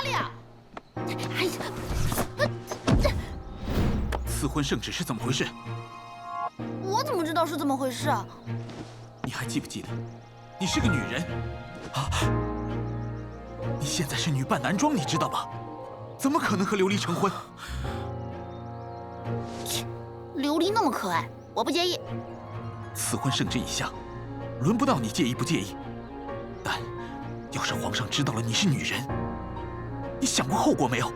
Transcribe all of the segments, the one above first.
呀！哎呀，赐婚圣旨是怎么回事？我怎么知道是怎么回事啊？你还记不记得，你是个女人啊？你现在是女扮男装，你知道吧？怎么可能和琉璃成婚？切，琉璃那么可爱，我不介意。赐婚圣旨已下，轮不到你介意不介意。但要是皇上知道了你是女人，你想过后果没有？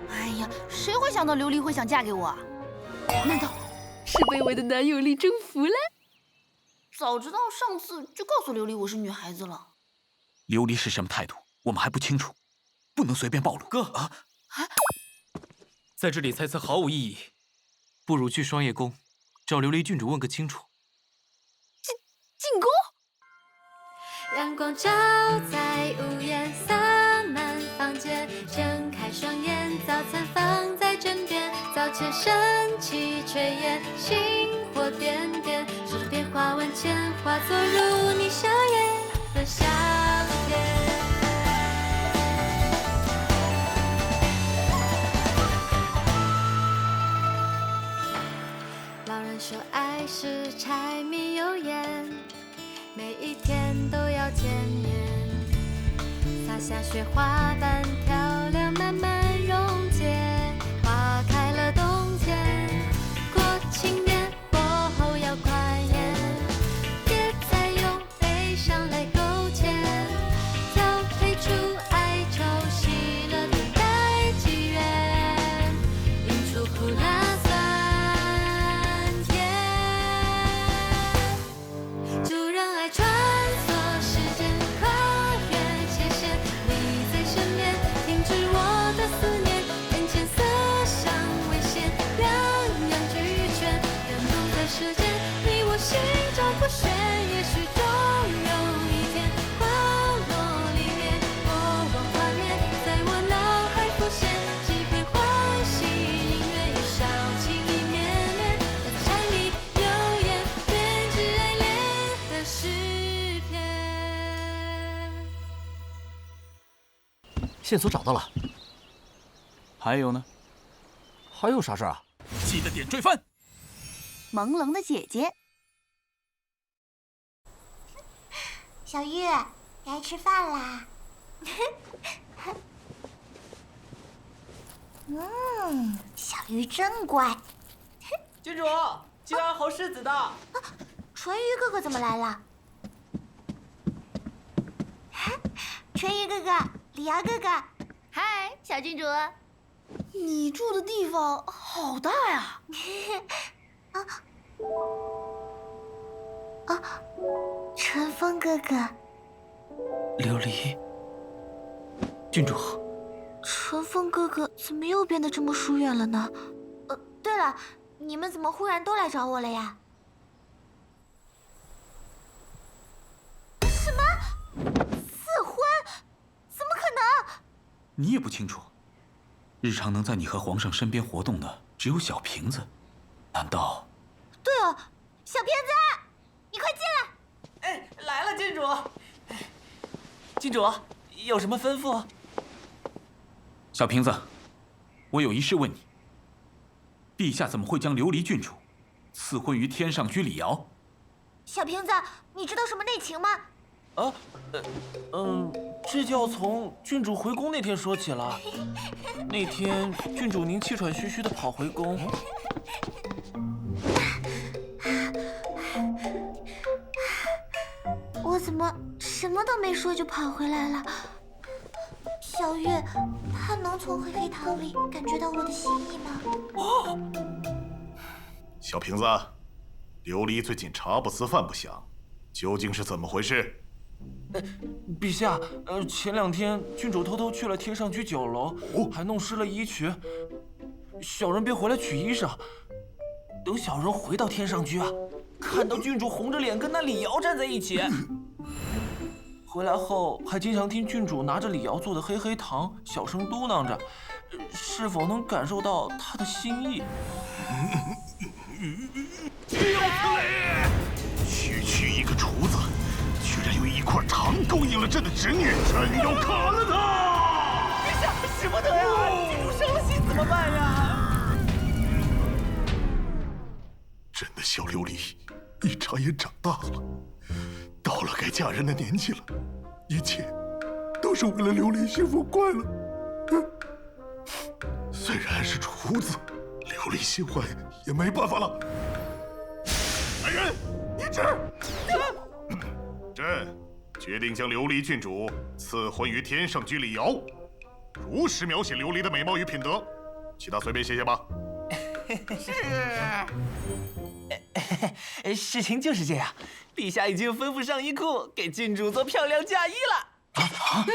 哎呀，谁会想到琉璃会想嫁给我啊？难道是被我的男友力征服了？早知道上次就告诉琉璃我是女孩子了。琉璃是什么态度，我们还不清楚，不能随便暴露。哥啊，在这里猜测毫无意义，不如去双叶宫找琉璃郡主问个清楚。进宫。阳光照在屋檐，洒满房间。睁开双眼，早餐放在枕边。早前升起炊烟，星火点点，手中变化万千，化作如你笑颜的夏天。老人说爱是柴米油盐，每一天都要见面，洒下雪花般漂亮，慢慢溶解，花开了冬天。过庆典过后要宽颜，别再用悲伤来勾牵，交配出哀愁，喜乐等待机缘，映出苦辣酸甜。就让爱穿梭时间，跨越界限，你在身边，停止我的思念，眼前色香味鲜，两样俱全，感动在世间，你我心照不宣，也许终有一天，花落离别，过往画面在我脑海浮现，几片欢喜音乐与烧情意绵绵，在柴米油盐编织爱恋的诗篇。线索找到了，还有呢？还有啥事儿啊？记得点缀饭。朦胧的姐姐，小玉，该吃饭啦。小玉真乖。郡主，今晚好世子的。纯鱼哥哥怎么来了？纯鱼哥哥，李瑶哥哥，嗨，小郡主，你住的地方好大呀！春风哥哥，琉璃郡主，春风哥哥怎么又变得这么疏远了呢？对了，你们怎么忽然都来找我了呀？什么？赐婚？怎么可能？你也不清楚，日常能在你和皇上身边活动的只有小瓶子，难道？对哦，小瓶子，你快进来！哎，来了，郡主。郡主有什么吩咐？小瓶子，我有一事问你。陛下怎么会将琉璃郡主赐婚于天上居李瑶？小瓶子，你知道什么内情吗？这就要从郡主回宫那天说起了。那天郡主您气喘吁吁地跑回宫，我怎么什么都没说就跑回来了？小玉，她能从黑黑糖里感觉到我的心意吗？小瓶子，琉璃最近茶不思饭不想，究竟是怎么回事？陛下，前2天郡主偷偷去了天上居酒楼，还弄湿了衣裙。小人便回来取衣裳。等小人回到天上居啊，看到郡主红着脸跟那李瑶站在一起。回来后还经常听郡主拿着李瑶做的黑黑糖，小声嘟囔着，是否能感受到她的心意？区一个厨子，居然用一块糖勾引了朕的侄女，朕要砍了他！陛下，使不得呀！郡主伤了心怎么办呀？朕的小琉璃，一眨眼长大了，到了该嫁人的年纪了，一切都是为了琉璃幸福快乐。虽然是厨子，琉璃心怀也没办法了。来人，一旨！朕决定将琉璃郡主赐婚于天上居李瑶，如实描写琉璃的美貌与品德，其他随便写写吧。是。事情就是这样，陛下已经吩咐上衣库给郡主做漂亮嫁衣了。我和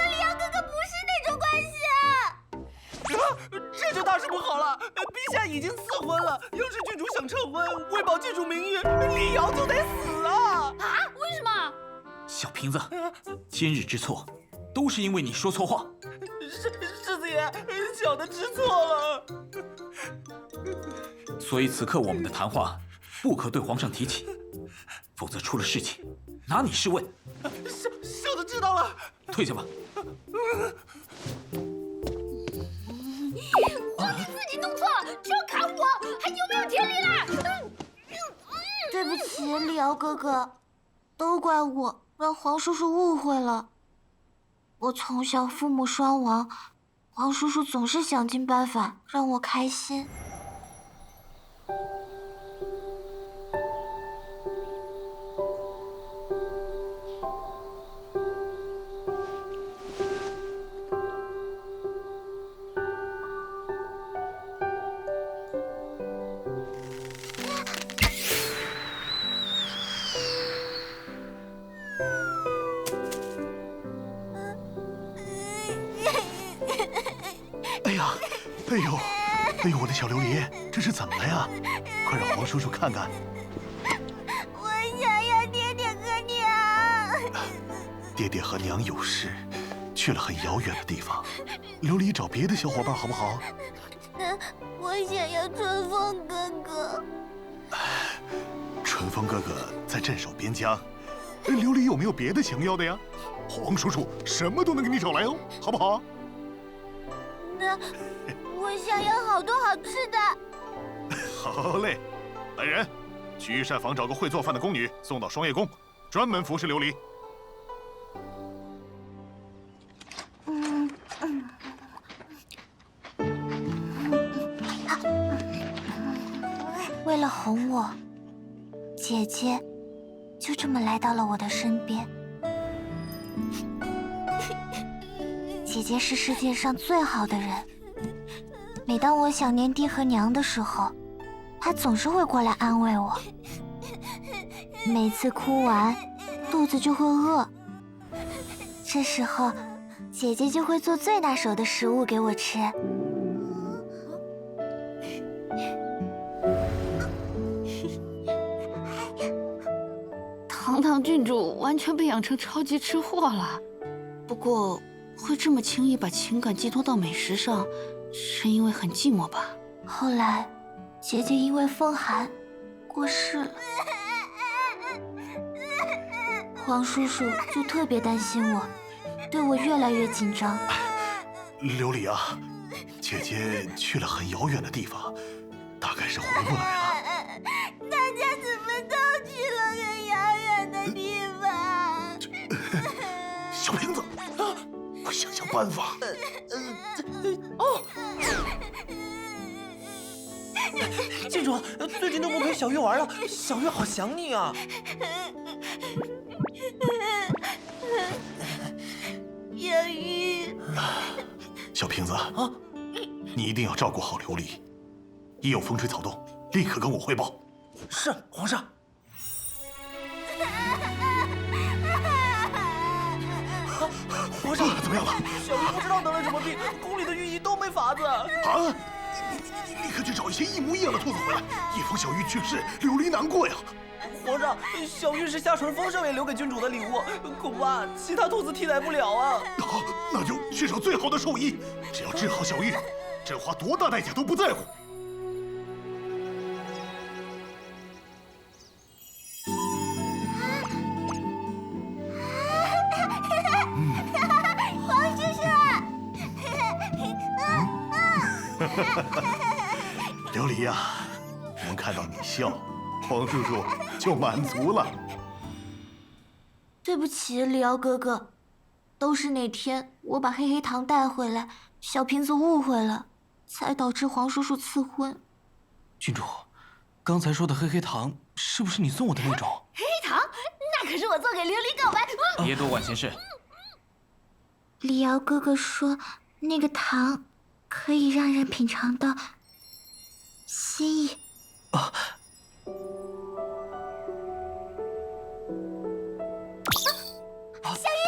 李阳哥哥不是那种关系啊！这就大事不好了！陛下已经赐婚了，要是郡主想撤婚，为保郡主名誉，李瑶就得死啊！啊？为什么？小瓶子，今日之错，都是因为你说错话。世子爷，小的知错了。所以此刻我们的谈话不可对皇上提起，否则出了事情，拿你试问。小的知道了。退下吧。就你自己弄错了，就要砍我，还有没有天理啦？对不起，李瑶哥哥，都怪我让黄叔叔误会了。我从小父母双亡，黄叔叔总是想尽办法让我开心。哎呦，我的小琉璃，这是怎么了呀？快让黄叔叔看看。我想要爹爹和娘。爹爹和娘有事，去了很遥远的地方。琉璃找别的小伙伴好不好？我想要春风哥哥。春风哥哥在镇守边疆，琉璃有没有别的想要的呀？黄叔叔什么都能给你找来哦，好不好？那我想要好多好吃的。好嘞，来人，去御膳房找个会做饭的宫女，送到双叶宫，专门服侍琉璃。为了哄我，姐姐就这么来到了我的身边。姐姐是世界上最好的人，每当我想念爹和娘的时候，她总是会过来安慰我。每次哭完，肚子就会饿，这时候姐姐就会做最拿手的食物给我吃。堂堂郡主完全被养成超级吃货了，不过会这么轻易把情感寄托到美食上，是因为很寂寞吧？后来，姐姐因为风寒过世了，黄叔叔就特别担心我，对我越来越紧张。琉璃啊，姐姐去了很遥远的地方，大概是回不来了。大家怎么都去了很遥远的地方？小瓶子，快想想办法。郡主，最近都不陪小玉玩了，小玉好想你啊。小玉，小瓶子啊，你一定要照顾好琉璃，一有风吹草动，立刻跟我汇报。是，皇上。皇上，怎么样了？小玉不知道得了什么病，宫里的御医都没法子。啊！你立刻去找一些一模一样的兔子回来，以防小玉去世，琉璃难过呀。皇上，小玉是夏纯风上面留给郡主的礼物，恐怕其他兔子替代不了啊。好，那就去找最好的兽医，只要治好小玉，朕花多大代价都不在乎。黄叔叔，琉璃呀，能看到你笑，黄叔叔就满足了。对不起，里奥哥哥，都是那天我把黑黑糖带回来，小瓶子误会了，才导致黄叔叔赐婚。郡主，刚才说的黑黑糖是不是你送我的那种？黑糖，那可是我做给琉璃告白。别多管闲事。里奥哥哥说，那个糖可以让人品尝到心意。啊！小鱼！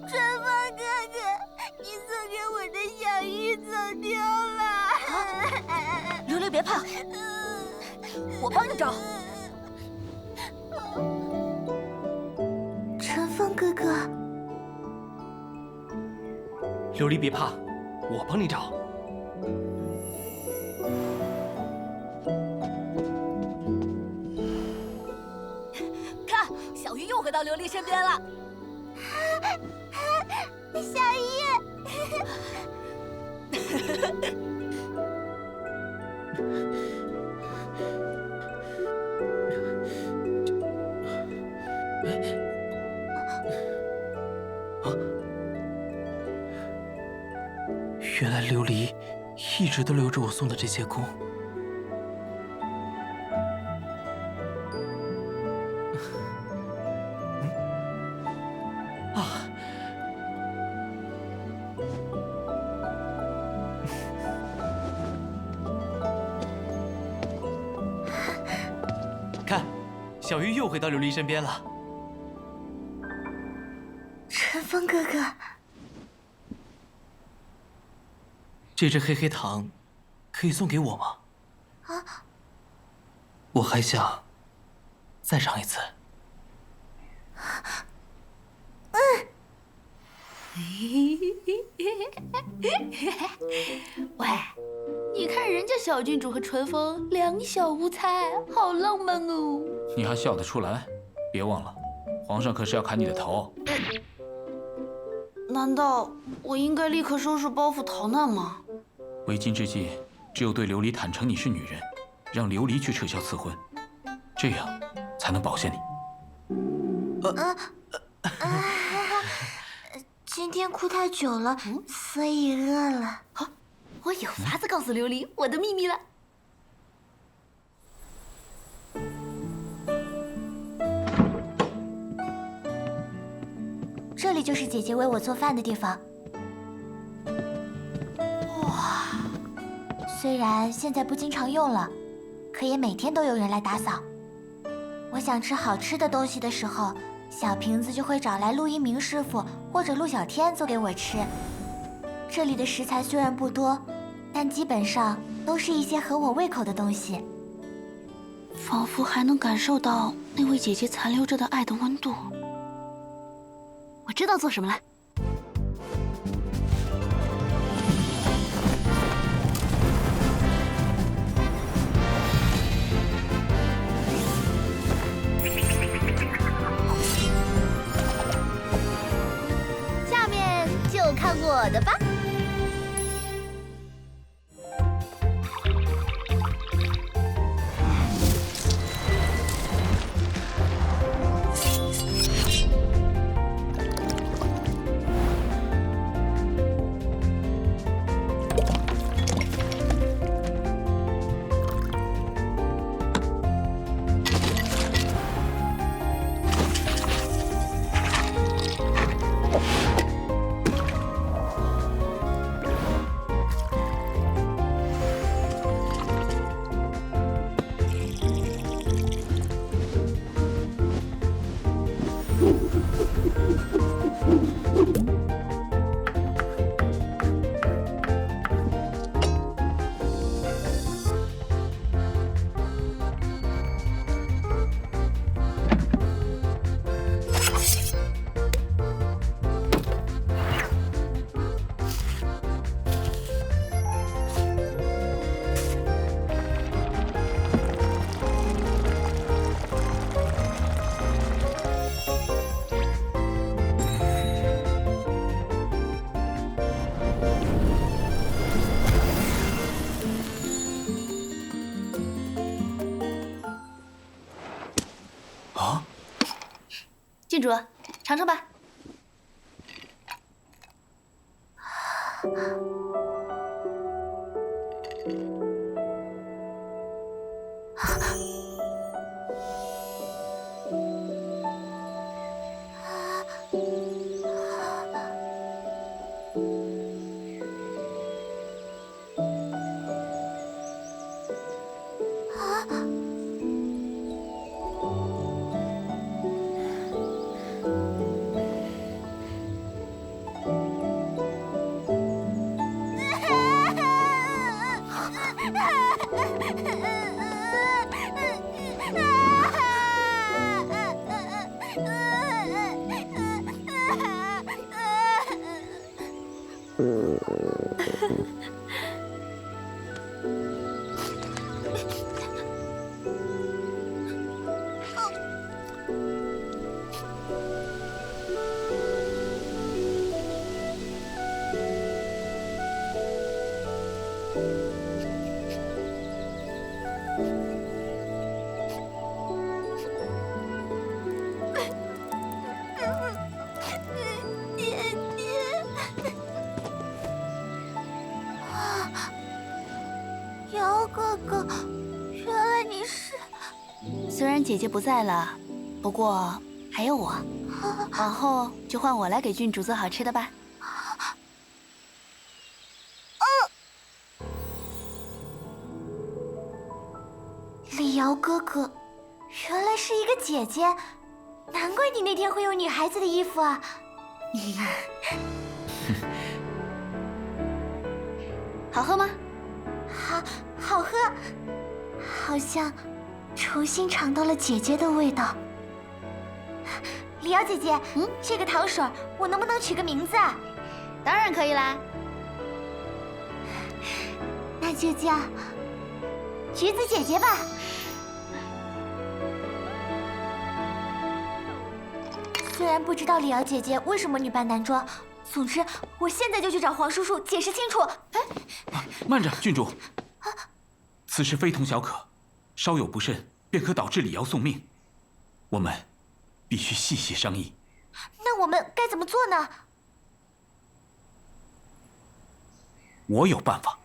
春风哥哥，你送给我的小鱼走丢了。琉璃别怕，我帮你找。春风哥哥，琉璃别怕，我帮你找。看，小鱼又回到琉璃身边了。小鱼，原来琉璃一直都留着我送的这些弓。啊！看，小鱼又回到琉璃身边了。春风哥哥，这只黑黑糖可以送给我吗？啊！我还想再尝一次。喂，你看人家小郡主和纯风两小无猜，好浪漫哦。你还笑得出来？别忘了，皇上可是要砍你的头。难道我应该立刻收拾包袱逃难吗？为今之计，只有对琉璃坦诚你是女人，让琉璃去撤销赐婚，这样才能保下你。今天哭太久了，所以饿了。好，我有法子告诉琉璃我的秘密了。这里就是姐姐为我做饭的地方。哇，虽然现在不经常用了，可也每天都有人来打扫。我想吃好吃的东西的时候，小瓶子就会找来陆一鸣师傅或者陆小天做给我吃。这里的食材虽然不多，但基本上都是一些合我胃口的东西。仿佛还能感受到那位姐姐残留着的爱的温度。我知道做什么了。下面就看我的吧。主，尝尝吧。瑶哥哥，原来你是……虽然姐姐不在了，不过还有我，往后就换我来给郡主做好吃的吧。李瑶哥哥，原来是一个姐姐，难怪你那天会有女孩子的衣服啊！好喝吗？好喝，好像重新尝到了姐姐的味道。李瑶姐姐，这个糖水我能不能取个名字啊？当然可以啦。那就叫橘子姐姐吧。虽然不知道李瑶姐姐为什么女扮男装，总之我现在就去找黄叔叔解释清楚。慢着，郡主，此事非同小可，稍有不慎便可导致李瑶送命，我们必须细细商议。那我们该怎么做呢？我有办法。